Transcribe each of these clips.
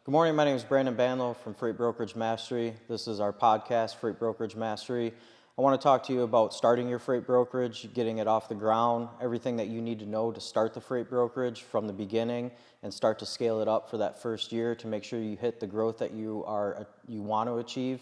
Good morning, my name is Brandon Banlow from Freight Brokerage Mastery. This is our podcast, Freight Brokerage Mastery. I want to talk to you about starting your freight brokerage, getting it off the ground, everything that you need to know to start the freight brokerage from the beginning and start to scale it up for that first year to make sure you hit the growth that you want to achieve.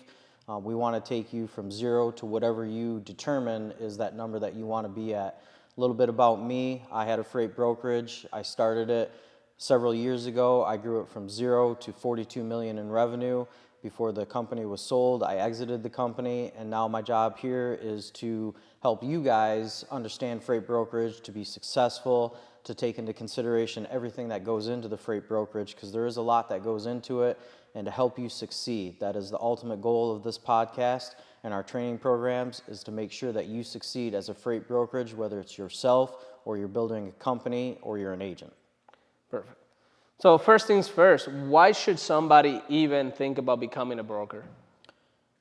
We want to take you from zero to whatever you determine is that number that you want to be at. A little bit about me, I had a freight brokerage. I started it several years ago. I grew it from zero to 42 million in revenue. Before the company was sold, I exited the company, and now my job here is to help you guys understand freight brokerage, to be successful, to take into consideration everything that goes into the freight brokerage, because there is a lot that goes into it, and to help you succeed. That is the ultimate goal of this podcast and our training programs, is to make sure that you succeed as a freight brokerage, whether it's yourself or you're building a company or you're an agent. Perfect. So first things first, why should somebody even think about becoming a broker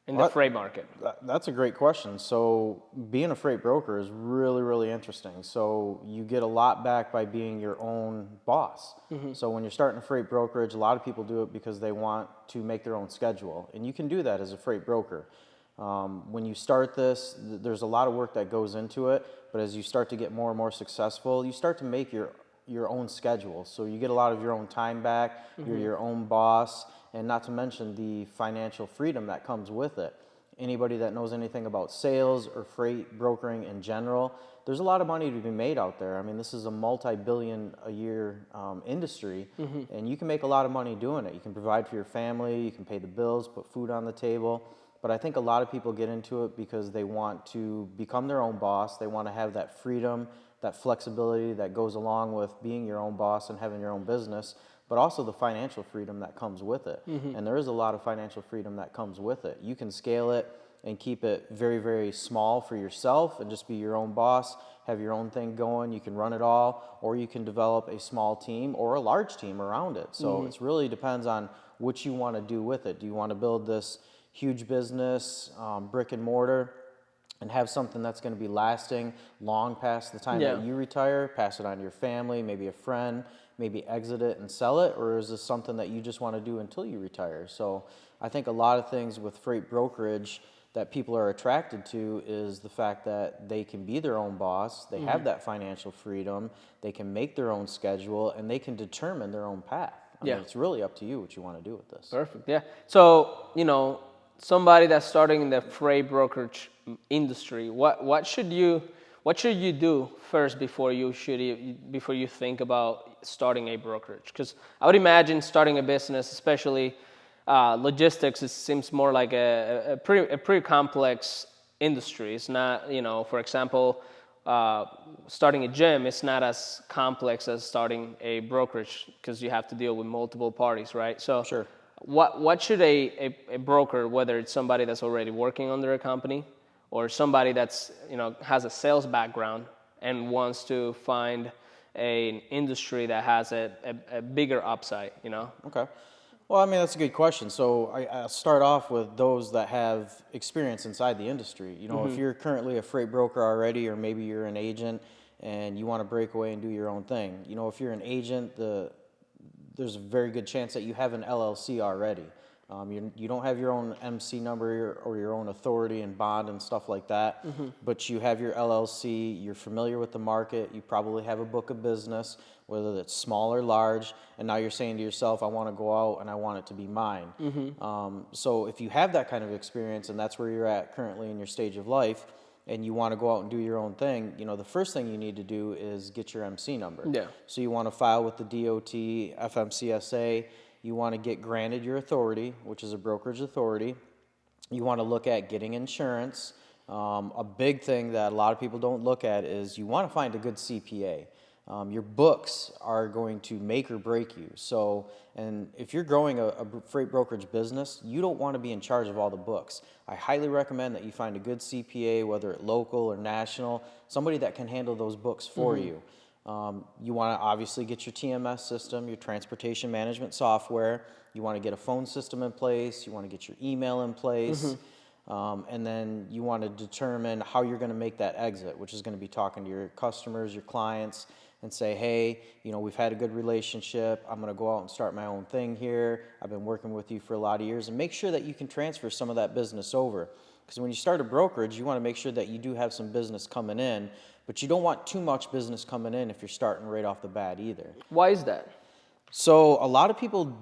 in the freight market? That's a great question. So being a freight broker is really, really interesting. So you get a lot back by being your own boss. Mm-hmm. So when you're starting a freight brokerage, a lot of people do it because they want to make their own schedule. And you can do that as a freight broker. When you start this, there's a lot of work that goes into it. But as you start to get more and more successful, you start to make your own schedule. So you get a lot of your own time back, you're your own boss, and not to mention the financial freedom that comes with it. Anybody that knows anything about sales or freight brokering in general, there's a lot of money to be made out there. I mean, this is a multi-billion a year industry, and you can make a lot of money doing it. You can provide for your family, you can pay the bills, put food on the table. But I think a lot of people get into it because they want to become their own boss. They want to have that freedom, that flexibility that goes along with being your own boss and having your own business, but also the financial freedom that comes with it. And there is a lot of financial freedom that comes with it. You can scale it and keep it very, very small for yourself and just be your own boss, have your own thing going. You can run it all, or you can develop a small team or a large team around it. So it really depends on what you want to do with it. Do you want to build this huge business, brick and mortar, and have something that's going to be lasting long past the time that you retire, pass it on to your family, maybe a friend, maybe exit it and sell it, or is this something that you just want to do until you retire? So I think a lot of things with freight brokerage that people are attracted to is the fact that they can be their own boss, they have that financial freedom, they can make their own schedule, and they can determine their own path. I mean, it's really up to you what you want to do with this. Perfect, yeah. So, somebody that's starting in the freight brokerage industry, what should you do first before you think about starting a brokerage? Because I would imagine starting a business, especially logistics, it seems more like a pretty complex industry. It's not, for example, starting a gym, it's not as complex as starting a brokerage because you have to deal with multiple parties, right? So sure. What should a broker, whether it's somebody that's already working under a company or somebody that's has a sales background and wants to find an industry that has a bigger upside, Okay. Well, I mean, that's a good question. So I'll start off with those that have experience inside the industry. If you're currently a freight broker already, or maybe you're an agent and you want to break away and do your own thing. If you're an agent, there's a very good chance that you have an LLC already. You don't have your own MC number or your own authority and bond and stuff like that, but you have your LLC, you're familiar with the market, you probably have a book of business, whether it's small or large, and now you're saying to yourself, I want to go out and I want it to be mine. So if you have that kind of experience and that's where you're at currently in your stage of life, and you want to go out and do your own thing, the first thing you need to do is get your MC number. Yeah. So you want to file with the DOT, FMCSA. You want to get granted your authority, which is a brokerage authority. You want to look at getting insurance. A big thing that a lot of people don't look at is you want to find a good CPA. Your books are going to make or break you. So, and if you're growing a freight brokerage business, you don't want to be in charge of all the books. I highly recommend that you find a good CPA, whether it's local or national, somebody that can handle those books for you. You want to obviously get your TMS system, your transportation management software. You want to get a phone system in place. You want to get your email in place. And then you want to determine how you're going to make that exit, which is going to be talking to your customers, your clients, and say, hey, we've had a good relationship. I'm going to go out and start my own thing here. I've been working with you for a lot of years, and make sure that you can transfer some of that business over. Because when you start a brokerage, you want to make sure that you do have some business coming in, but you don't want too much business coming in if you're starting right off the bat either. Why is that? So a lot of people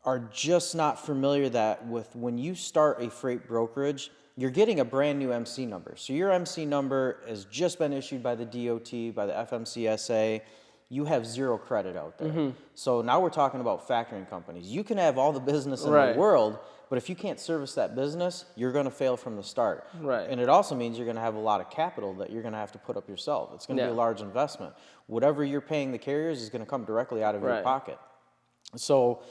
are just not familiar that with when you start a freight brokerage, you're getting a brand new MC number. So your MC number has just been issued by the DOT, by the FMCSA. You have zero credit out there. So now we're talking about factoring companies. You can have all the business in the world, but if you can't service that business, you're going to fail from the start. Right. And it also means you're going to have a lot of capital that you're going to have to put up yourself. It's going to be a large investment. Whatever you're paying the carriers is going to come directly out of your pocket. So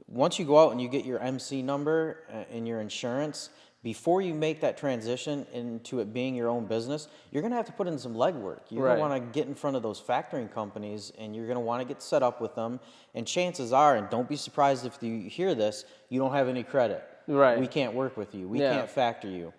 once you go out and you get your MC number and your insurance, before you make that transition into it being your own business, you're going to have to put in some legwork. You're going to want to get in front of those factoring companies, and you're going to want to get set up with them. And chances are, and don't be surprised if you hear this, you don't have any credit. Right. We can't work with you. We can't factor you.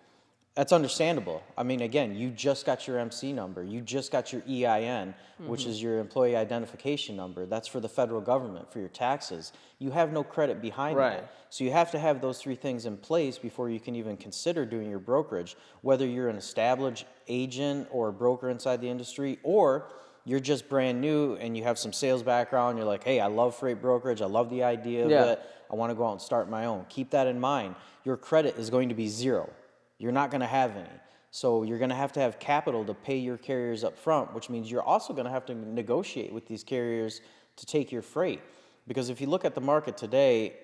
That's understandable. I mean, again, you just got your MC number. You just got your EIN, which is your employee identification number. That's for the federal government, for your taxes. You have no credit behind that. So you have to have those three things in place before you can even consider doing your brokerage, whether you're an established agent or a broker inside the industry, or you're just brand new and you have some sales background. You're like, hey, I love freight brokerage. I love the idea of it. I want to go out and start my own. Keep that in mind. Your credit is going to be zero. You're not going to have any. So you're going to have capital to pay your carriers up front, which means you're also going to have to negotiate with these carriers to take your freight. Because if you look at the market today,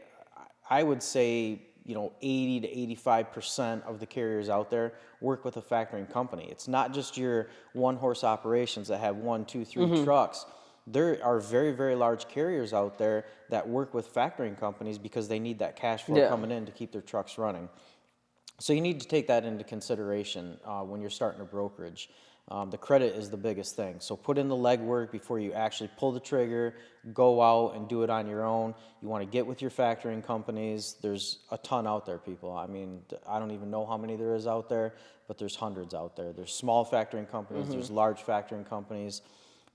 I would say 80 to 85% of the carriers out there work with a factoring company. It's not just your one-horse operations that have 1, 2, 3 trucks. There are very, very large carriers out there that work with factoring companies because they need that cash flow coming in to keep their trucks running. So you need to take that into consideration when you're starting a brokerage. The credit is the biggest thing. So put in the legwork before you actually pull the trigger, go out and do it on your own. You want to get with your factoring companies. There's a ton out there, people. I mean, I don't even know how many there is out there, but there's hundreds out there. There's small factoring companies. There's large factoring companies.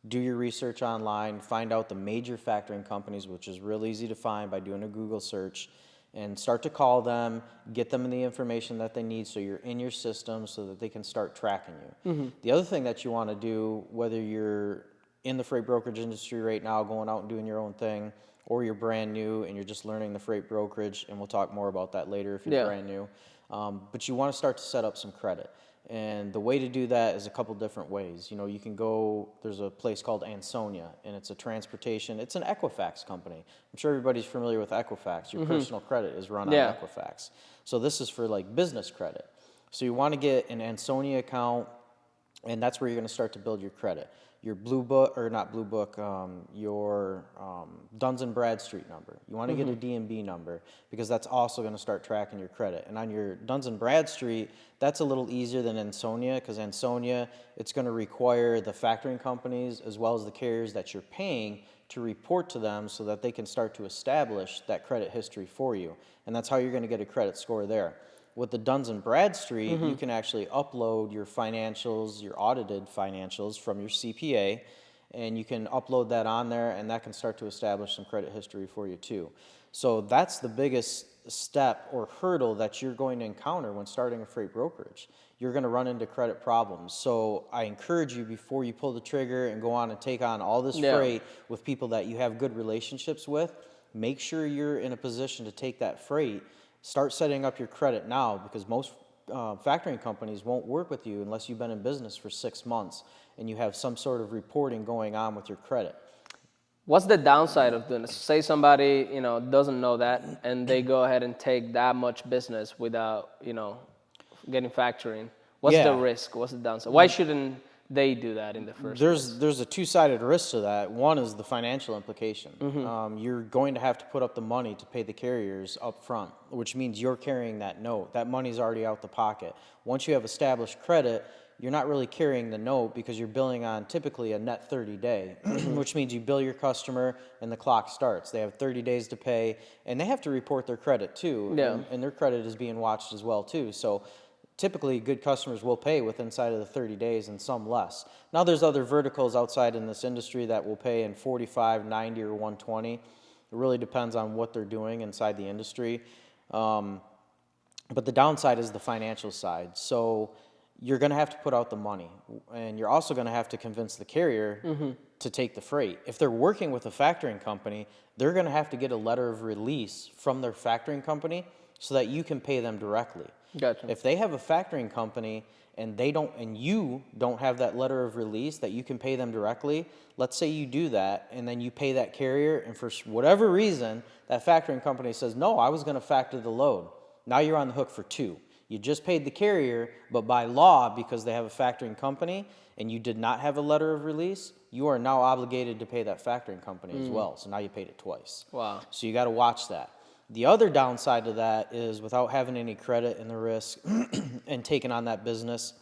Do your research online. Find out the major factoring companies, which is real easy to find by doing a Google search. And start to call them, get them the information that they need so you're in your system so that they can start tracking you. The other thing that you want to do, whether you're in the freight brokerage industry right now, going out and doing your own thing, or you're brand new and you're just learning the freight brokerage, and we'll talk more about that later if you're brand new, but you want to start to set up some credit. And the way to do that is a couple different ways. You can go, there's a place called Ansonia, and it's a transportation, it's an Equifax company. I'm sure everybody's familiar with Equifax. Your personal credit is run on Equifax. So this is for like business credit. So you want to get an Ansonia account, and that's where you're going to start to build your credit. Your Blue Book, or not Blue Book, your Duns and Bradstreet number. You want to get a D&B number because that's also going to start tracking your credit. And on your Duns and Bradstreet, that's a little easier than Ansonia because Ansonia, it's going to require the factoring companies as well as the carriers that you're paying to report to them so that they can start to establish that credit history for you. And that's how you're going to get a credit score there. With the Duns and Bradstreet, you can actually upload your financials, your audited financials from your CPA, and you can upload that on there, and that can start to establish some credit history for you too. So that's the biggest step or hurdle that you're going to encounter when starting a freight brokerage. You're going to run into credit problems. So I encourage you, before you pull the trigger and go on and take on all this freight with people that you have good relationships with, make sure you're in a position to take that freight. Start setting up your credit now, because most factoring companies won't work with you unless you've been in business for 6 months and you have some sort of reporting going on with your credit. What's the downside of doing this? Say somebody doesn't know that and they go ahead and take that much business without getting factoring. What's the risk? What's the downside? Why shouldn't they do that in the first place? There's a two-sided risk to that. One is the financial implication. You're going to have to put up the money to pay the carriers up front, which means you're carrying that note. That money's already out the pocket. Once you have established credit, you're not really carrying the note because you're billing on typically a net 30-day, which means you bill your customer and the clock starts. They have 30 days to pay, and they have to report their credit too, and their credit is being watched as well too. So typically good customers will pay within inside of the 30 days and some less. Now there's other verticals outside in this industry that will pay in 45, 90, or 120. It really depends on what they're doing inside the industry. But the downside is the financial side. So you're going to have to put out the money, and you're also going to have to convince the carrier to take the freight. If they're working with a factoring company, they're going to have to get a letter of release from their factoring company so that you can pay them directly. Gotcha. If they have a factoring company and they don't, and you don't have that letter of release that you can pay them directly, let's say you do that and then you pay that carrier, and for whatever reason that factoring company says, no, I was going to factor the load. Now you're on the hook for two. You just paid the carrier, but by law, because they have a factoring company and you did not have a letter of release, you are now obligated to pay that factoring company as well. So now you paid it twice. Wow. So you got to watch that. The other downside to that is, without having any credit and the risk and taking on that business,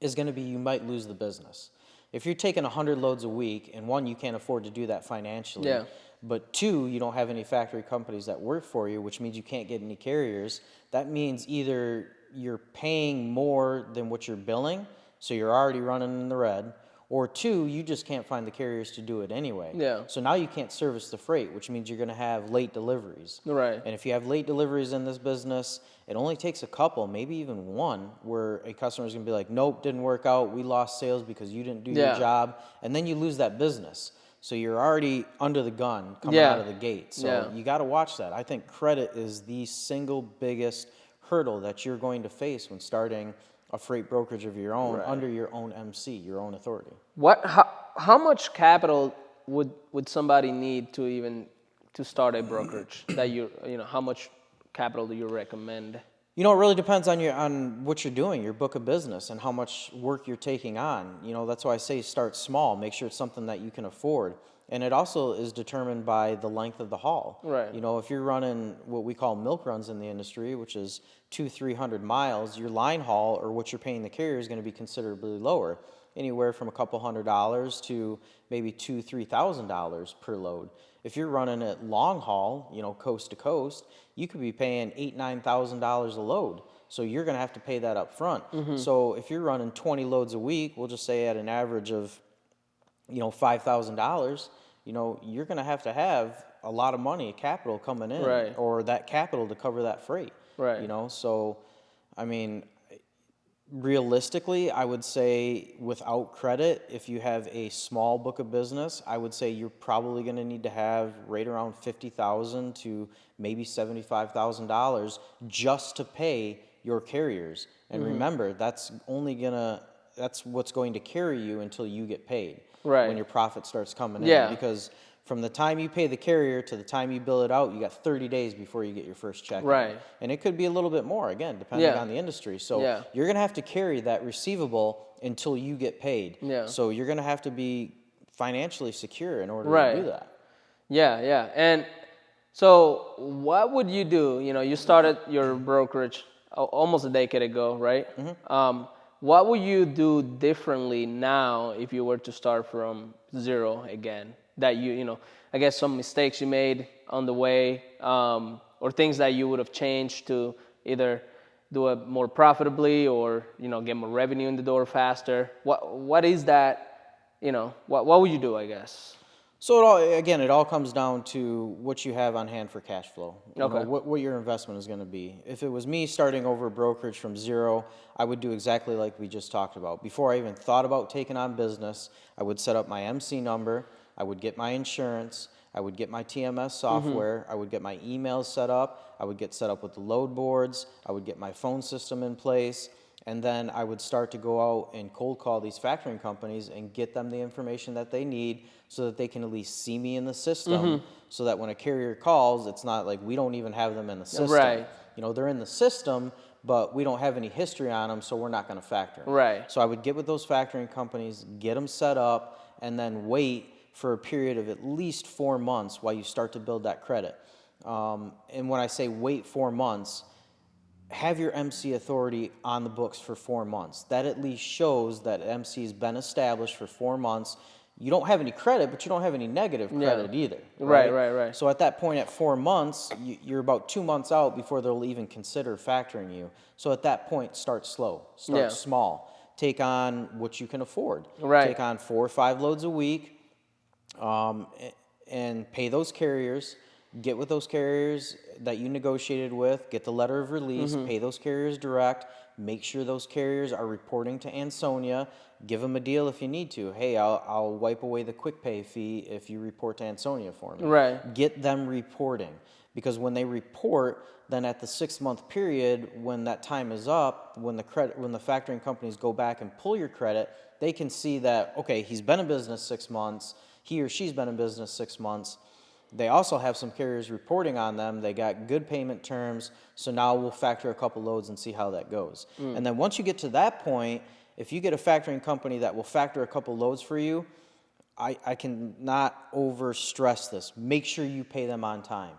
is going to be you might lose the business. If you're taking 100 loads a week, and one, you can't afford to do that financially. Yeah. But two, you don't have any factory companies that work for you, which means you can't get any carriers. That means either you're paying more than what you're billing, so you're already running in the red, or two, you just can't find the carriers to do it anyway. Yeah. So now you can't service the freight, which means you're going to have late deliveries. Right. And if you have late deliveries in this business, it only takes a couple, maybe even one, where a customer is going to be like, nope, didn't work out. We lost sales because you didn't do your job. And then you lose that business. So you're already under the gun coming out of the gate. So you got to watch that. I think credit is the single biggest hurdle that you're going to face when starting a freight brokerage of your own, under your own MC, your own authority. How much capital would somebody need to start a brokerage? How much capital do you recommend? It really depends on what you're doing, your book of business, and how much work you're taking on. That's why I say start small. Make sure it's something that you can afford. And it also is determined by the length of the haul. Right. If you're running what we call milk runs in the industry, which is 200-300 miles, your line haul, or what you're paying the carrier, is going to be considerably lower, anywhere from a couple $100 to maybe $2,000-$3,000 per load. If you're running it long haul, coast to coast, you could be paying $8,000-$9,000 a load. So you're going to have to pay that up front. So if you're running 20 loads a week, we'll just say at an average of $5,000, you're going to have a lot of money, capital coming in, or that capital to cover that freight. Right. So, I mean, realistically, I would say without credit, if you have a small book of business, I would say you're probably going to need to have right around $50,000 to maybe $75,000 just to pay your carriers. And remember, that's what's going to carry you until you get paid. Right. When your profit starts coming in. Because from the time you pay the carrier to the time you bill it out, you got 30 days before you get your first check. Right. And it could be a little bit more, again, depending on the industry. So you're going to have to carry that receivable until you get paid. So you're going to have to be financially secure in order to do that. Yeah. And so what would you do? You started your brokerage almost a decade ago, right? What would you do differently now if you were to start from zero again? That I guess some mistakes you made on the way, or things that you would have changed to either do it more profitably or get more revenue in the door faster. What is that? What would you do, I guess? So it all comes down to what you have on hand for cash flow. What your investment is going to be. If it was me starting over a brokerage from zero, I would do exactly like we just talked about. Before I even thought about taking on business, I would set up my MC number, I would get my insurance, I would get my TMS software, I would get my emails set up, I would get set up with the load boards, I would get my phone system in place, and then I would start to go out and cold call these factoring companies and get them the information that they need so that they can at least see me in the system, so that when a carrier calls, it's not like we don't even have them in the system. Right. They're in the system, but we don't have any history on them, so we're not going to factor. Right. So I would get with those factoring companies, get them set up, and then wait for a period of at least 4 months while you start to build that credit. And when I say wait 4 months, have your MC authority on the books for 4 months. That at least shows that MC has been established for 4 months. you don't have any credit, but you don't have any negative credit either. Right. So at that point, at 4 months, you're about 2 months out before they'll even consider factoring you. So at that point, start slow, start small. Take on what you can afford. Take on 4 or 5 loads a week, and pay those carriers. Get with those carriers that you negotiated with. Get the letter of release. Pay those carriers direct. Make sure those carriers are reporting to Ansonia. Give them a deal if you need to. Hey, I'll wipe away the quick pay fee if you report to Ansonia for me. Right. Get them reporting, because when they report, then at the 6-month period, when that time is up, when the factoring companies go back and pull your credit, they can see that, okay, he's been in business 6 months. He or she's been in business 6 months. They also have some carriers reporting on them. They got good payment terms, so now we'll factor a couple loads and see how that goes. And then once you get to that point, if you get a factoring company that will factor a couple loads for you, I cannot over stress this. Make sure you pay them on time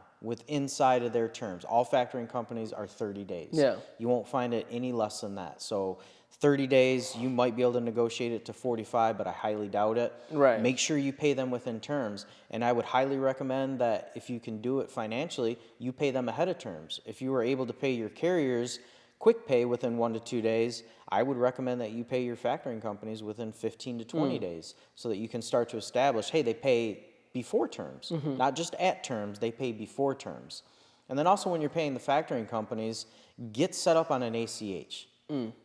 inside of their terms. All factoring companies are 30 days. Yeah. You won't find it any less than that. So 30 days, you might be able to negotiate it to 45, but I highly doubt it. Right. Make sure you pay them within terms. And I would highly recommend that if you can do it financially, you pay them ahead of terms. If you were able to pay your carriers quick pay within 1 to 2 days, I would recommend that you pay your factoring companies within 15 to 20 days, so that you can start to establish, hey, they pay before terms, not just at terms, they pay before terms. And then also when you're paying the factoring companies, get set up on an ACH.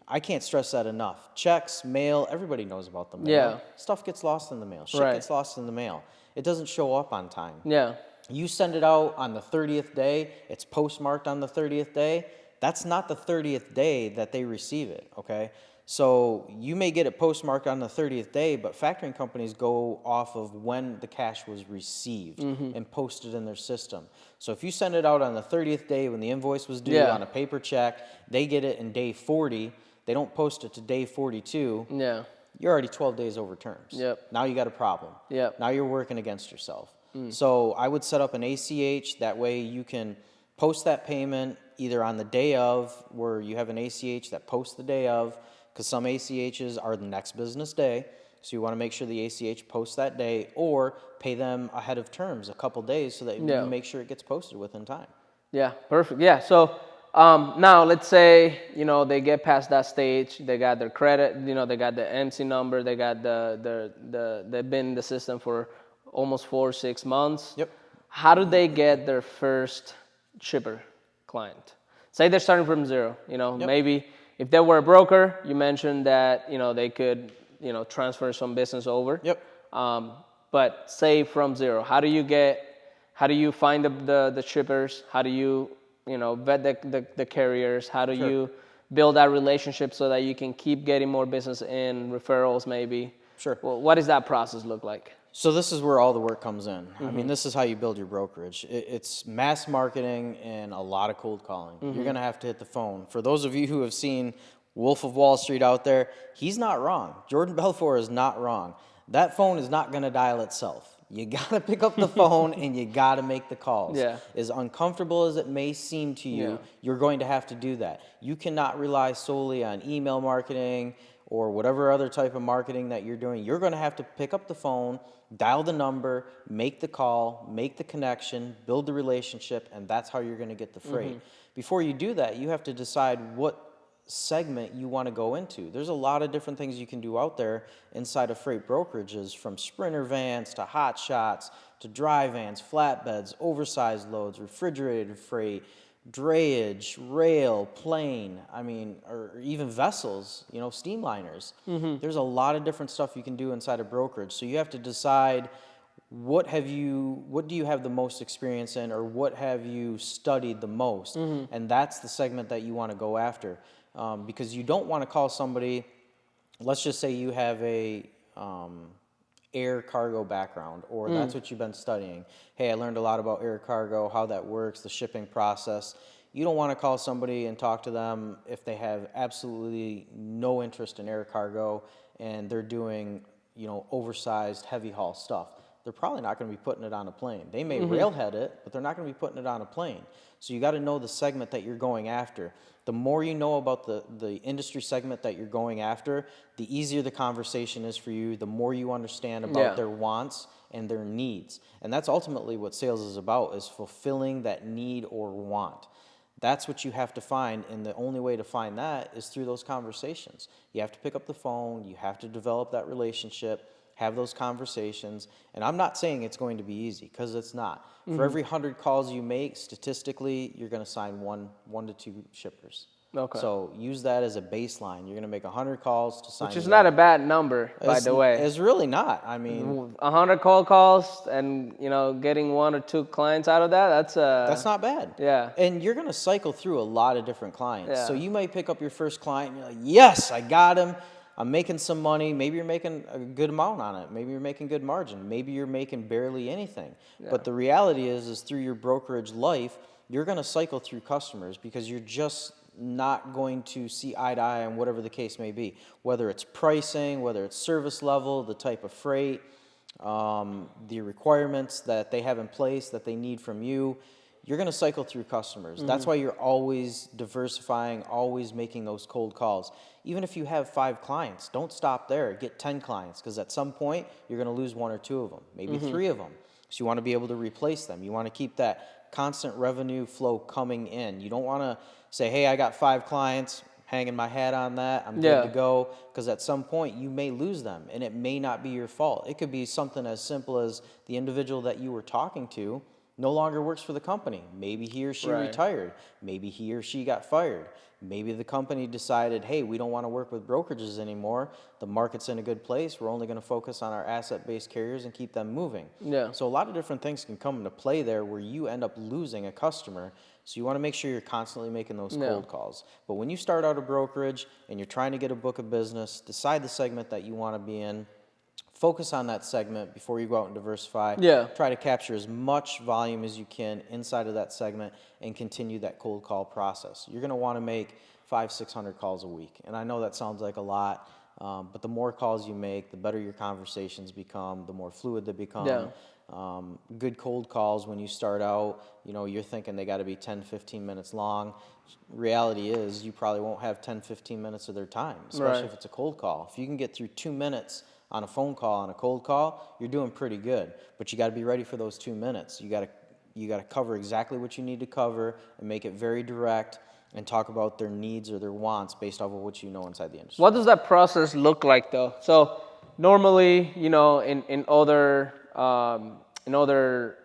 I can't stress that enough. Checks, mail, everybody knows about the mail. Yeah. Stuff gets lost in the mail. Shit gets lost in the mail. It doesn't show up on time. Yeah. You send it out on the 30th day, it's postmarked on the 30th day. That's not the 30th day that they receive it, okay? So you may get it postmarked on the 30th day, but factoring companies go off of when the cash was received and posted in their system. So if you send it out on the 30th day when the invoice was due on a paper check, they get it in day 40. They don't post it to day 42. Yeah. You're already 12 days over terms. Yep. Now you got a problem. Yep. Now you're working against yourself. So I would set up an ACH. That way you can post that payment either on the day of, where you have an ACH that posts the day of, because some ACHs are the next business day. So you want to make sure the ACH posts that day, or pay them ahead of terms a couple days so that you make sure it gets posted within time. Yeah, perfect. Yeah, so now let's say, they get past that stage, they got their credit, they got the MC number, they got they've been in the system for almost 4 or 6 months. Yep. How do they get their first shipper client? Say they're starting from zero, maybe if they were a broker, you mentioned that, they could, transfer some business over. Yep. But say from zero, how do you find the shippers? How do you, vet the carriers? How do you build that relationship so that you can keep getting more business in, referrals maybe? Sure. Well, what does that process look like? So this is where all the work comes in. I mean, this is how you build your brokerage. It's mass marketing and a lot of cold calling. You're going to have to hit the phone. For those of you who have seen Wolf of Wall Street out there, he's not wrong. Jordan Belfort is not wrong. That phone is not going to dial itself. You got to pick up the phone and you got to make the calls. Yeah. As uncomfortable as it may seem to you, you're going to have to do that. You cannot rely solely on email marketing or whatever other type of marketing that you're doing. You're going to have to pick up the phone, dial the number, make the call, make the connection, build the relationship, and that's how you're going to get the freight. Before you do that, you have to decide what segment you want to go into. There's a lot of different things you can do out there inside of freight brokerages, from sprinter vans to hot shots to dry vans, flatbeds, oversized loads, refrigerated freight, drayage, rail, plane, or even vessels, steamliners. There's a lot of different stuff you can do inside a brokerage. So you have to decide what do you have the most experience in, or what have you studied the most? And that's the segment that you want to go after. Because you don't want to call somebody, let's just say you have a air cargo background, or that's what you've been studying. Hey, I learned a lot about air cargo, how that works, the shipping process. You don't want to call somebody and talk to them if they have absolutely no interest in air cargo and they're doing, oversized, heavy haul stuff. they're probably not going to be putting it on a plane. They may railhead it, but they're not going to be putting it on a plane. So you got to know the segment that you're going after. The more you know about the industry segment that you're going after, the easier the conversation is for you, the more you understand about their wants and their needs. And that's ultimately what sales is about, is fulfilling that need or want. That's what you have to find, and the only way to find that is through those conversations. You have to pick up the phone, you have to develop that relationship, have those conversations, and I'm not saying it's going to be easy, because it's not. For every 100 calls you make, statistically, you're going to sign one to two shippers. Okay. So use that as a baseline. You're going to make 100 calls to sign. Which is not a bad number, by the way. It's really not. I mean, 100 cold calls and, you know, getting 1 or 2 clients out of that, that's not bad. Yeah. And you're going to cycle through a lot of different clients. Yeah. So you might pick up your first client and you're like, yes, I got him. I'm making some money. Maybe you're making a good amount on it. Maybe you're making good margin. Maybe you're making barely anything. Yeah. But the reality is through your brokerage life, you're going to cycle through customers, because you're just not going to see eye to eye on whatever the case may be, whether it's pricing, whether it's service level, the type of freight, the requirements that they have in place that they need from you. You're going to cycle through customers. That's why you're always diversifying, always making those cold calls. Even if you have 5 clients, don't stop there. Get 10 clients, because at some point you're going to lose 1 or 2 of them, maybe 3 of them. So you want to be able to replace them. You want to keep that constant revenue flow coming in. You don't want to say, hey, I got 5 clients, hanging my hat on that, I'm good to go, because at some point you may lose them, and it may not be your fault. It could be something as simple as the individual that you were talking to no longer works for the company. Maybe he or she retired. Maybe he or she got fired. Maybe the company decided, hey, we don't want to work with brokerages anymore. The market's in a good place. We're only going to focus on our asset-based carriers and keep them moving. Yeah. So a lot of different things can come into play there where you end up losing a customer. So you want to make sure you're constantly making those cold calls. But when you start out a brokerage and you're trying to get a book of business, decide the segment that you want to be in. Focus on that segment before you go out and diversify. Try to capture as much volume as you can inside of that segment and continue that cold call process. You're going to want to make 500-600 calls a week. And I know that sounds like a lot, but the more calls you make, the better your conversations become, the more fluid they become. Good cold calls when you start out, you know, you're thinking they got to be 10-15 minutes long. Reality is you probably won't have 10-15 minutes of their time, especially if it's a cold call. If you can get through 2 minutes on a phone call, on a cold call, you're doing pretty good. But you got to be ready for those 2 minutes. You got to cover exactly what you need to cover and make it very direct and talk about their needs or their wants based off of what you know inside the industry. What does that process look like, though? So normally, you know, in other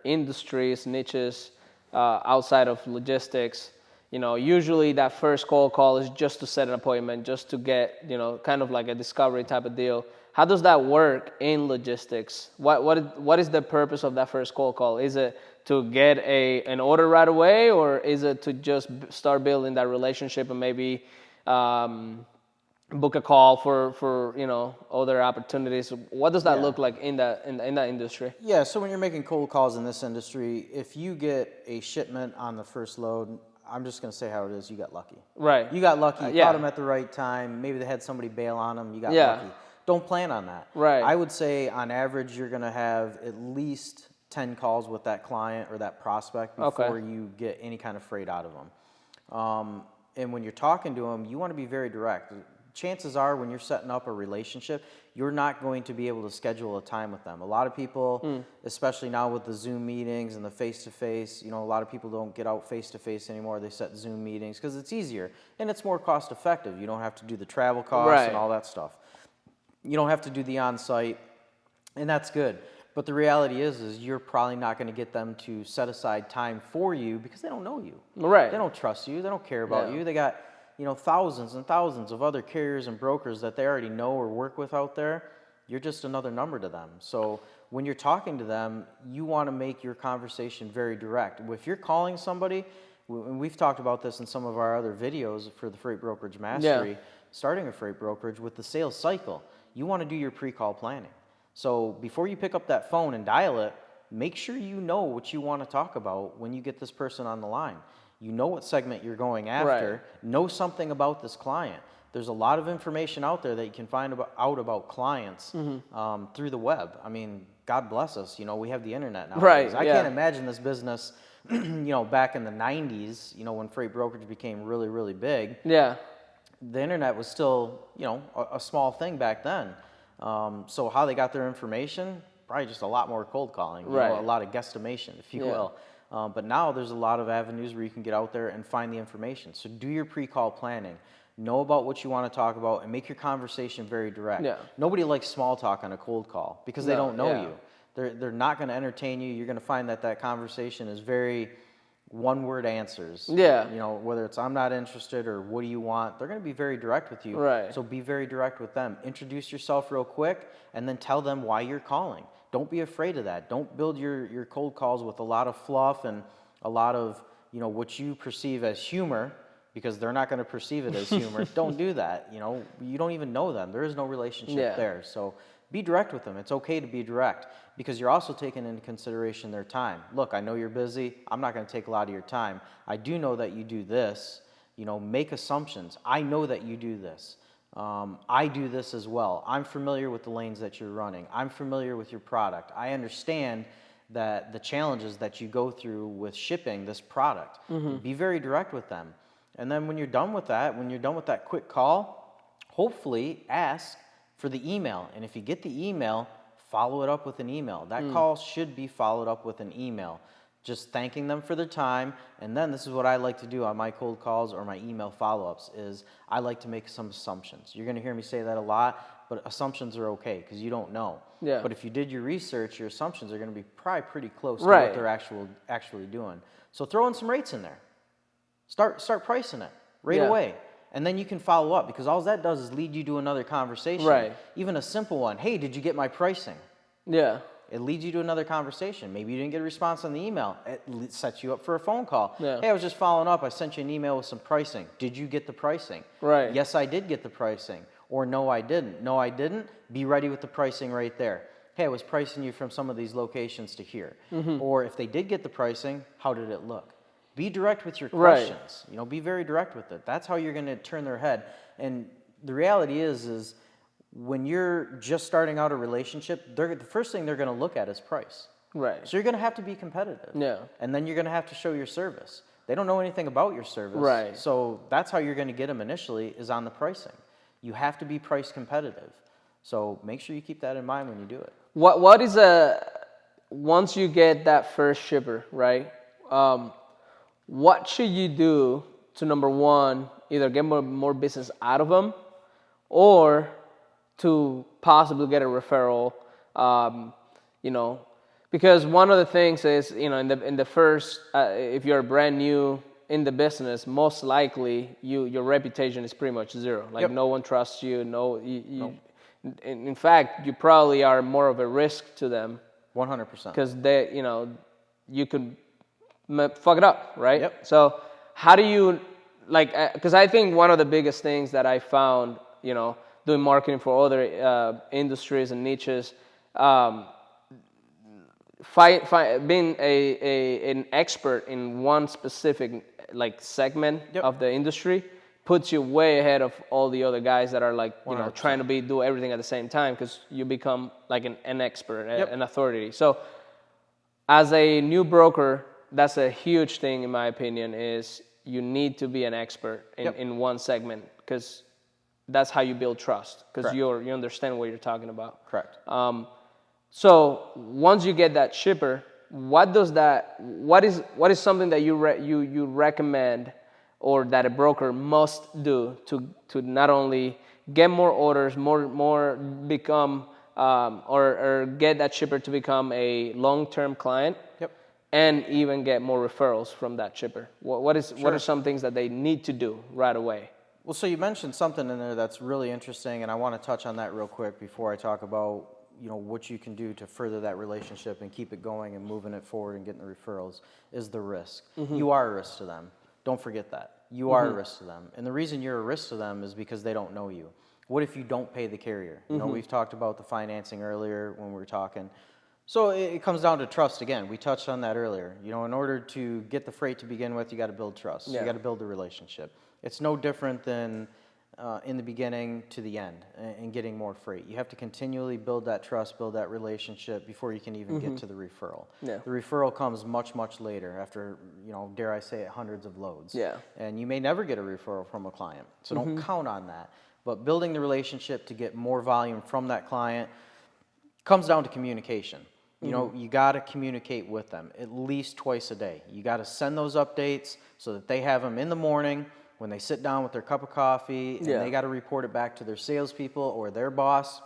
industries, niches outside of logistics, you know, usually that first cold call is just to set an appointment, just to get, you know, kind of like a discovery type of deal. How does that work in logistics? What is the purpose of that first cold call? Is it to get an order right away, or is it to just start building that relationship and maybe book a call for you know, other opportunities? What does that look like in that industry? Yeah, so when you're making cold calls in this industry, if you get a shipment on the first load, I'm just going to say how it is, you got lucky. Right. You got lucky. You caught them at the right time. Maybe they had somebody bail on them. You got lucky. Don't plan on that. Right. I would say on average you're going to have at least 10 calls with that client or that prospect before you get any kind of freight out of them. And when you're talking to them, you want to be very direct. Chances are when you're setting up a relationship, you're not going to be able to schedule a time with them. A lot of people, especially now with the Zoom meetings and the face-to-face, you know, a lot of people don't get out face-to-face anymore. They set Zoom meetings because it's easier and it's more cost-effective. You don't have to do the travel costs and all that stuff. You don't have to do the on-site, and that's good. But the reality is you're probably not going to get them to set aside time for you because they don't know you. Right. They don't trust you. They don't care about you. They got, you know, thousands and thousands of other carriers and brokers that they already know or work with out there. You're just another number to them. So when you're talking to them, you want to make your conversation very direct. If you're calling somebody, and we've talked about this in some of our other videos for the Freight Brokerage Mastery, starting a freight brokerage with the sales cycle, you want to do your pre-call planning. So before you pick up that phone and dial it, make sure you know what you want to talk about when you get this person on the line. You know what segment you're going after. Know something about this client. There's a lot of information out there that you can find out about clients through the web. I mean, God bless us, you know, we have the internet now. Right, I yeah. can't imagine this business, you know, back in the 90s, you know, when freight brokerage became really, really big. Yeah. The internet was still, you know, a small thing back then. So how they got their information, probably just a lot more cold calling, you know, a lot of guesstimation, if you will. But now there's a lot of avenues where you can get out there and find the information. So do your pre-call planning. Know about what you want to talk about and make your conversation very direct. Yeah. Nobody likes small talk on a cold call because they don't know you. They're not going to entertain you. You're going to find that conversation is very one-word answers. Yeah. You know, whether it's I'm not interested or what do you want, they're going to be very direct with you. Right. So be very direct with them. Introduce yourself real quick and then tell them why you're calling. Don't be afraid of that. Don't build your cold calls with a lot of fluff and a lot of, you know, what you perceive as humor, because they're not going to perceive it as humor. Don't do that. You know, you don't even know them. There is no relationship there. So be direct with them. It's okay to be direct because you're also taking into consideration their time. Look, I know you're busy. I'm not going to take a lot of your time. I do know that you do this. You know, make assumptions. I know that you do this. I do this as well. I'm familiar with the lanes that you're running. I'm familiar with your product. I understand that the challenges that you go through with shipping this product. Be very direct with them. And then when you're done with that quick call, hopefully ask for the email. And if you get the email, follow it up with an email. That call should be followed up with an email, just thanking them for their time. And then this is what I like to do on my cold calls or my email follow-ups is I like to make some assumptions. You're going to hear me say that a lot, but assumptions are okay because you don't know. Yeah. But if you did your research, your assumptions are going to be probably pretty close to what they're actually doing. So throw in some rates in there. Start pricing it right away. And then you can follow up because all that does is lead you to another conversation. Right. Even a simple one. Hey, did you get my pricing? Yeah. It leads you to another conversation. Maybe you didn't get a response on the email. It sets you up for a phone call. Yeah. Hey, I was just following up. I sent you an email with some pricing. Did you get the pricing? Right. Yes, I did get the pricing. Or no, I didn't. No, I didn't. Be ready with the pricing right there. Hey, I was pricing you from some of these locations to here. Or if they did get the pricing, how did it look? Be direct with your questions. You know, be very direct with it. That's how you're going to turn their head. And the reality is when you're just starting out a relationship, the first thing they're going to look at is price. Right. So you're going to have to be competitive. Yeah. And then you're going to have to show your service. They don't know anything about your service. Right. So that's how you're going to get them initially is on the pricing. You have to be price competitive. So make sure you keep that in mind when you do it. What is once you get that first shipper, right? What should you do to, number one, either get more business out of them or to possibly get a referral, you know, because one of the things is, you know, in the first, if you're brand new in the business, most likely your reputation is pretty much zero. Like no one trusts you. In fact, you probably are more of a risk to them. 100%. Because they, you know, you could fuck it up, right? Yep. So how do you, like, because I think one of the biggest things that I found, you know, doing marketing for other industries and niches, being an expert in one specific like segment of the industry puts you way ahead of all the other guys that are like, you know, trying to do everything at the same time because you become like an expert, an authority. So as a new broker, that's a huge thing in my opinion is you need to be an expert in one segment because that's how you build trust because you understand what you're talking about. Correct. So once you get that shipper, what is something that you recommend or that a broker must do to not only get more orders, more become or get that shipper to become a long-term client, and even get more referrals from that shipper? What are some things that they need to do right away? Well, so you mentioned something in there that's really interesting, and I want to touch on that real quick before I talk about, you know, what you can do to further that relationship and keep it going and moving it forward and getting the referrals is the risk. You are a risk to them. Don't forget that. You are a risk to them. And the reason you're a risk to them is because they don't know you. What if you don't pay the carrier? You know, we've talked about the financing earlier when we were talking. So it comes down to trust again. We touched on that earlier. You know, in order to get the freight to begin with, you got to build trust. You got to build the relationship. It's no different than in the beginning to the end and getting more freight. You have to continually build that trust, build that relationship before you can even get to the referral. Yeah. The referral comes much, much later after, dare I say it, hundreds of loads. Yeah. And you may never get a referral from a client, so don't count on that. But building the relationship to get more volume from that client comes down to communication. You got to communicate with them at least twice a day. You got to send those updates so that they have them in the morning when they sit down with their cup of coffee, and they got to report it back to their salespeople or their boss.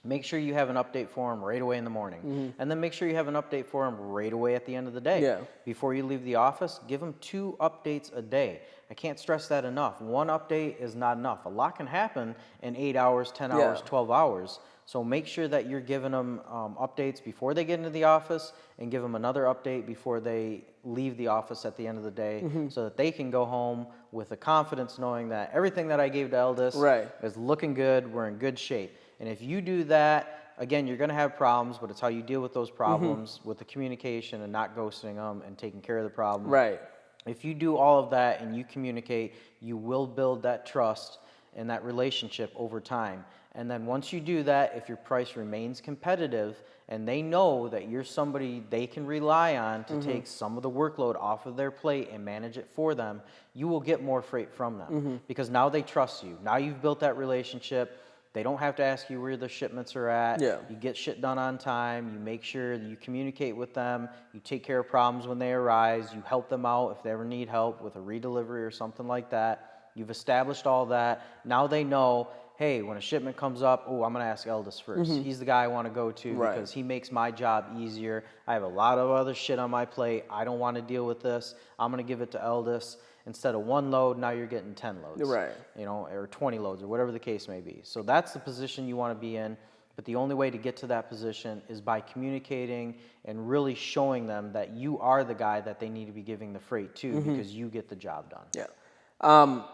Make sure you have an update for them right away in the morning. And then make sure you have an update for them right away at the end of the day. Yeah. Before you leave the office, give them 2 updates a day. I can't stress that enough. 1 update is not enough. A lot can happen in 8 hours, 10 hours, 12 hours. So make sure that you're giving them updates before they get into the office, and give them another update before they leave the office at the end of the day, so that they can go home with the confidence knowing that everything that I gave to Eldest is looking good, we're in good shape. And if you do that, again, you're going to have problems, but it's how you deal with those problems with the communication and not ghosting them and taking care of the problem. Right. If you do all of that and you communicate, you will build that trust and that relationship over time. And then once you do that, if your price remains competitive and they know that you're somebody they can rely on to take some of the workload off of their plate and manage it for them, you will get more freight from them because now they trust you. Now you've built that relationship. They don't have to ask you where the shipments are at. Yeah. You get shit done on time. You make sure that you communicate with them. You take care of problems when they arise. You help them out if they ever need help with a redelivery or something like that. You've established all that. Now they know, hey, when a shipment comes up, I'm going to ask Eldest first. He's the guy I want to go to because he makes my job easier. I have a lot of other shit on my plate. I don't want to deal with this. I'm going to give it to Eldest. Instead of 1 load, now you're getting 10 loads. Right. Or 20 loads or whatever the case may be. So that's the position you want to be in. But the only way to get to that position is by communicating and really showing them that you are the guy that they need to be giving the freight to because you get the job done. Yeah.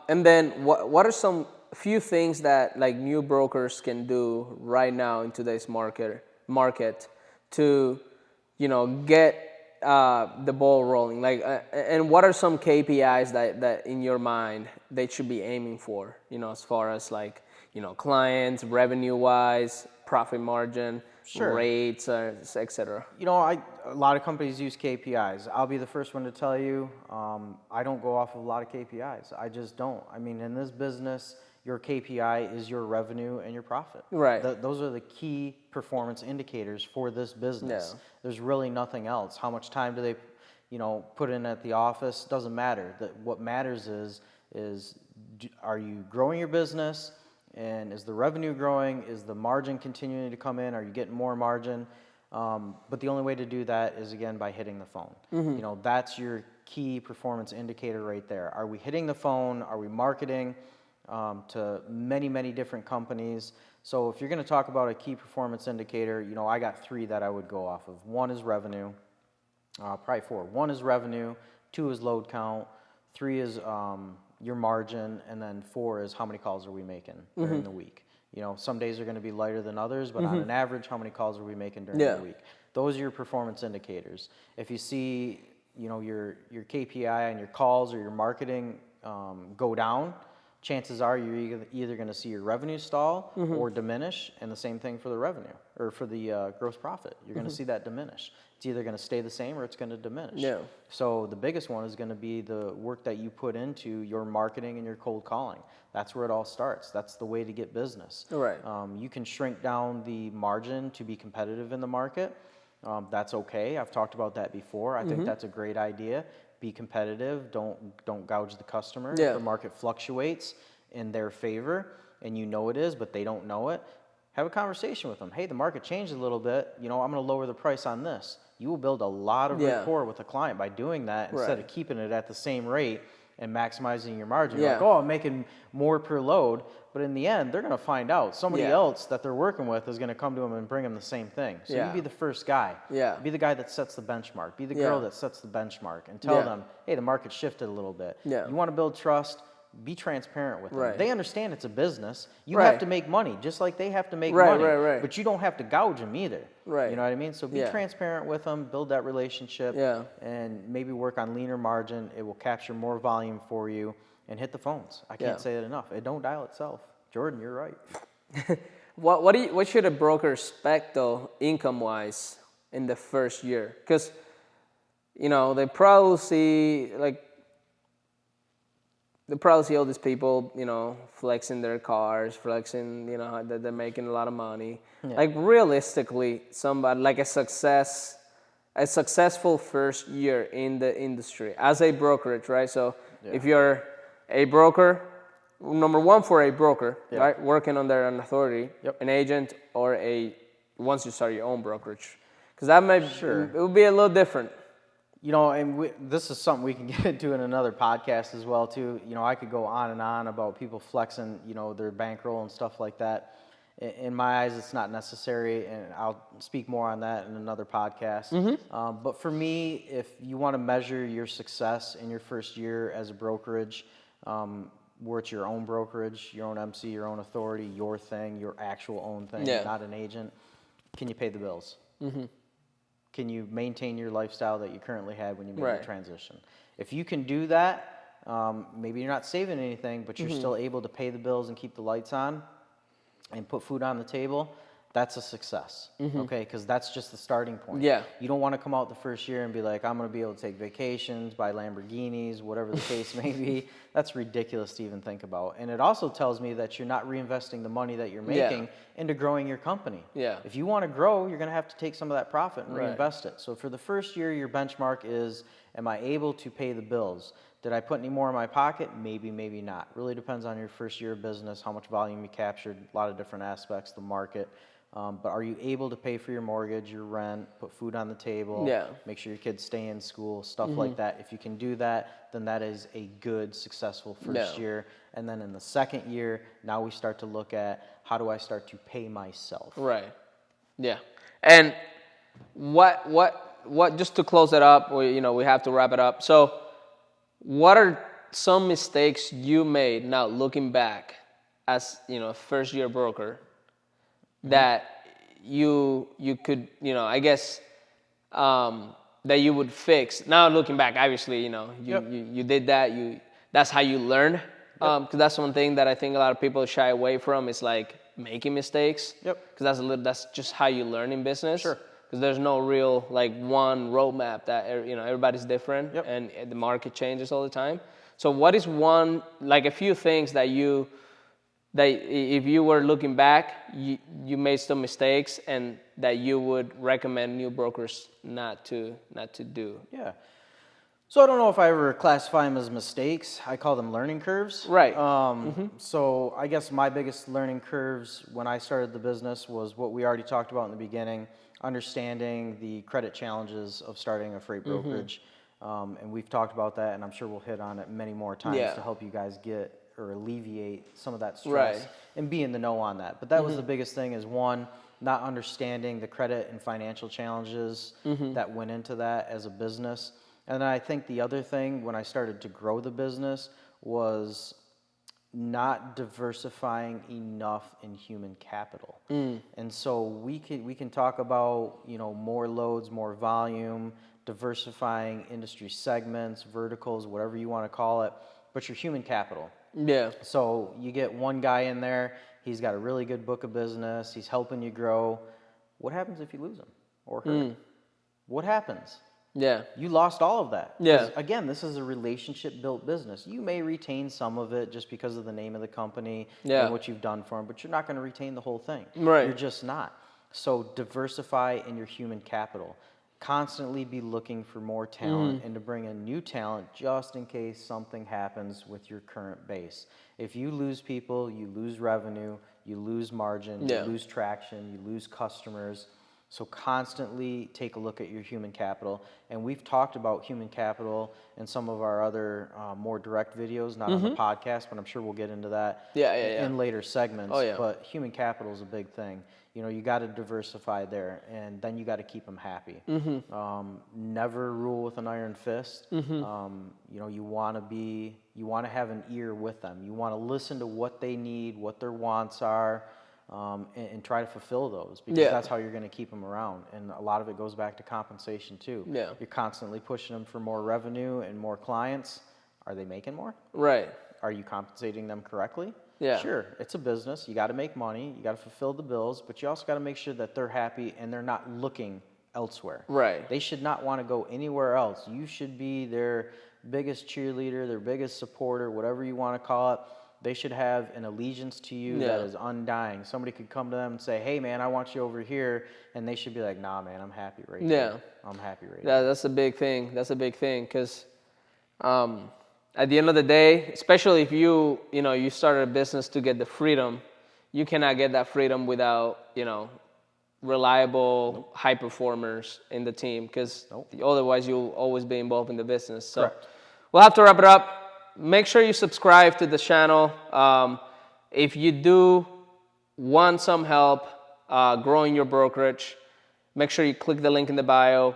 And then what are some few things that like new brokers can do right now in today's market to, get the ball rolling? Like, and what are some KPIs that in your mind they should be aiming for? As far as like, clients, revenue wise, profit margin, rates, etc. A lot of companies use KPIs. I'll be the first one to tell you, I don't go off of a lot of KPIs. I just don't. I mean, in this business, your KPI is your revenue and your profit. Right. Those are the key performance indicators for this business. Yeah. There's really nothing else. How much time do they, put in at the office? Doesn't matter. What matters is are you growing your business? And is the revenue growing? Is the margin continuing to come in? Are you getting more margin? But the only way to do that is, again, by hitting the phone. That's your key performance indicator right there. Are we hitting the phone? Are we marketing to many, many different companies? So if you're going to talk about a key performance indicator, I got 3 that I would go off of. 1 is revenue, probably 4. 1 is revenue, 2 is load count, 3 is your margin, and then 4 is how many calls are we making during the week. Some days are going to be lighter than others, but on an average, how many calls are we making during the week? Those are your performance indicators. If you see, your KPI and your calls or your marketing go down, chances are you're either going to see your revenue stall or diminish, and the same thing for the revenue or for the gross profit. You're going to see that diminish. It's either going to stay the same or it's going to diminish. Yeah. So the biggest one is going to be the work that you put into your marketing and your cold calling. That's where it all starts. That's the way to get business. Right. You can shrink down the margin to be competitive in the market. That's okay. I've talked about that before. I think that's a great idea. Be competitive. Don't gouge the customer. Yeah. If the market fluctuates in their favor, and it is, but they don't know it, have a conversation with them. Hey, the market changed a little bit. I'm going to lower the price on this. You will build a lot of rapport with a client by doing that instead of keeping it at the same rate and maximizing your margin. You're like, I'm making more per load. But in the end, they're going to find out somebody else that they're working with is going to come to them and bring them the same thing. So you be the first guy. Yeah. Be the guy that sets the benchmark. Be the girl that sets the benchmark and tell them, hey, the market shifted a little bit. Yeah. You want to build trust? Be transparent with them. They understand it's a business. You have to make money just like they have to make money. But you don't have to gouge them either. Right. You know what I mean? So be transparent with them, build that relationship, and maybe work on leaner margin. It will capture more volume for you. and hit the phones. I can't say it enough. It don't dial itself. Jordan, you're right. What should a broker expect though, income wise, in the first year? Because they probably see all these people, flexing their cars, flexing, that they're making a lot of money. Yeah. Like realistically, somebody like a successful first year in the industry as a brokerage, right? So if you're a broker, number one for a broker, right, working under an authority, an agent, or once you start your own brokerage, because that may it would be a little different. And this is something we can get into in another podcast as well too. I could go on and on about people flexing, their bankroll and stuff like that. In my eyes, it's not necessary, and I'll speak more on that in another podcast. But for me, if you want to measure your success in your first year as a brokerage, where it's your own brokerage, your own MC, your own authority, your thing, your actual own thing, not an agent, can you pay the bills? Can you maintain your lifestyle that you currently had when you made the transition? If you can do that, maybe you're not saving anything, but you're still able to pay the bills and keep the lights on and put food on the table, that's a success, okay? Because that's just the starting point. Yeah. You don't want to come out the first year and be like, I'm going to be able to take vacations, buy Lamborghinis, whatever the case may be. That's ridiculous to even think about. And it also tells me that you're not reinvesting the money that you're making into growing your company. Yeah. If you want to grow, you're going to have to take some of that profit and reinvest it. So for the first year, your benchmark is, am I able to pay the bills? Did I put any more in my pocket? Maybe, maybe not. Really depends on your first year of business, how much volume you captured, a lot of different aspects, the market. But are you able to pay for your mortgage, your rent, put food on the table, make sure your kids stay in school, stuff like that? If you can do that, then that is a good, successful first year. And then in the second year, now we start to look at, how do I start to pay myself? Right. Yeah. And what just to close it up, we have to wrap it up. So what are some mistakes you made now looking back as, a first year broker that you could, I guess, that you would fix? Now looking back, obviously, you did that. That's how you learn. Because that's one thing that I think a lot of people shy away from is like making mistakes. Because that's just how you learn in business. Because there's no real one roadmap that everybody's different and the market changes all the time. So what is a few things that if you were looking back, you made some mistakes and that you would recommend new brokers not to do? Yeah. So I don't know if I ever classify them as mistakes. I call them learning curves. Right. So I guess my biggest learning curves when I started the business was what we already talked about in the beginning, understanding the credit challenges of starting a freight brokerage. And we've talked about that, and I'm sure we'll hit on it many more times to help you guys get or alleviate some of that stress and be in the know on that. But that was the biggest thing, is one, not understanding the credit and financial challenges that went into that as a business. And then I think the other thing when I started to grow the business was not diversifying enough in human capital. And so we can talk about, more loads, more volume, diversifying industry segments, verticals, whatever you want to call it, but your human capital. Yeah. So you get one guy in there, he's got a really good book of business, he's helping you grow. What happens if you lose him or her? What happens? Yeah. You lost all of that. Yeah. Again, this is a relationship-built business. You may retain some of it just because of the name of the company and what you've done for them, but you're not going to retain the whole thing. Right. You're just not. So diversify in your human capital. Constantly be looking for more talent and to bring in new talent just in case something happens with your current base. If you lose people, you lose revenue, you lose margin, you lose traction, you lose customers. So constantly take a look at your human capital. And we've talked about human capital in some of our other more direct videos, not on the podcast, but I'm sure we'll get into that in later segments. But human capital is a big thing. You got to diversify there, and then you got to keep them happy. Never rule with an iron fist. You want to have an ear with them. You want to listen to what they need, what their wants are. And try to fulfill those, because that's how you're going to keep them around. And a lot of it goes back to compensation too. You're constantly pushing them for more revenue and more clients. Are they making more? Right. Are you compensating them correctly? Yeah. Sure, it's a business. You got to make money. You got to fulfill the bills, but you also got to make sure that they're happy and they're not looking elsewhere. Right. They should not want to go anywhere else. You should be their biggest cheerleader, their biggest supporter, whatever you want to call it. They should have an allegiance to you that is undying. Somebody could come to them and say, hey, man, I want you over here. And they should be like, nah, man, I'm happy right here. I'm happy right here. That's a big thing. That's a big thing because at the end of the day, especially if you started a business to get the freedom, you cannot get that freedom without, reliable high performers in the team because otherwise you'll always be involved in the business. So Correct. We'll have to wrap it up. Make sure you subscribe to the channel. If you do want some help growing your brokerage, make sure you click the link in the bio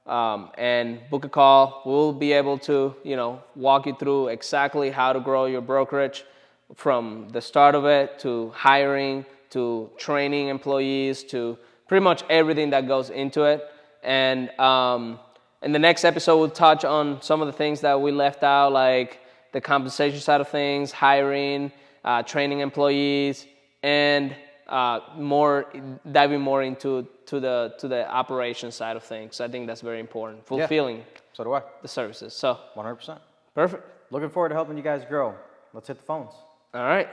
and book a call. We'll be able to, walk you through exactly how to grow your brokerage from the start of it to hiring, to training employees, to pretty much everything that goes into it. And in the next episode, we'll touch on some of the things that we left out, like the compensation side of things, hiring, training employees, and diving more into the operations side of things. So I think that's very important, fulfilling So do I. the services. So 100%. perfect. Looking forward to helping you guys grow. Let's hit the phones. All right.